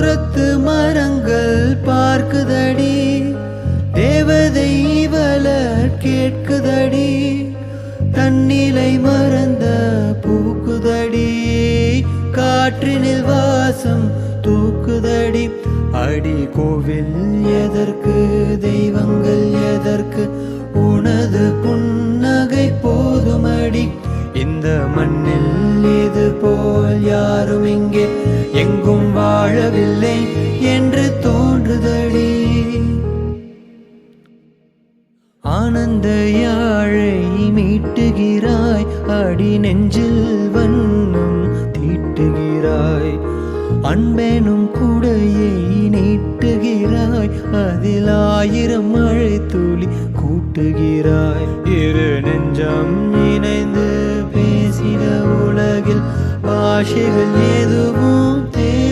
தூரத்து மரங்கள் பார்க்குதடி, தேவதை இவளர் கேட்குதடி, தன்னிலை மறந்த பூக்குதடி, காற்றினில் வாசம் தூக்குதடி. அடி கோவில் எதற்கு, தெய்வங்கள் எதற்கு, உனது புன்னகை போதுமடி. இந்த மண்ணில் இது போல் யாரும் இங்கே எங்கும் வாழவில்லை என்று தோன்றுதடி. ஆனந்த யாழை மீட்டுகிறாய், அடி நெஞ்சில் வண்ணம் தீட்டுகிறாய், அன்பெனும் குடையை நீட்டுகிறாய், அதில் 1000 மழை துளி கூட்டுகிறாய். இரு நெஞ்சம் இணைந்து பேசிட உலகில் பாஷைகள் எதுவும்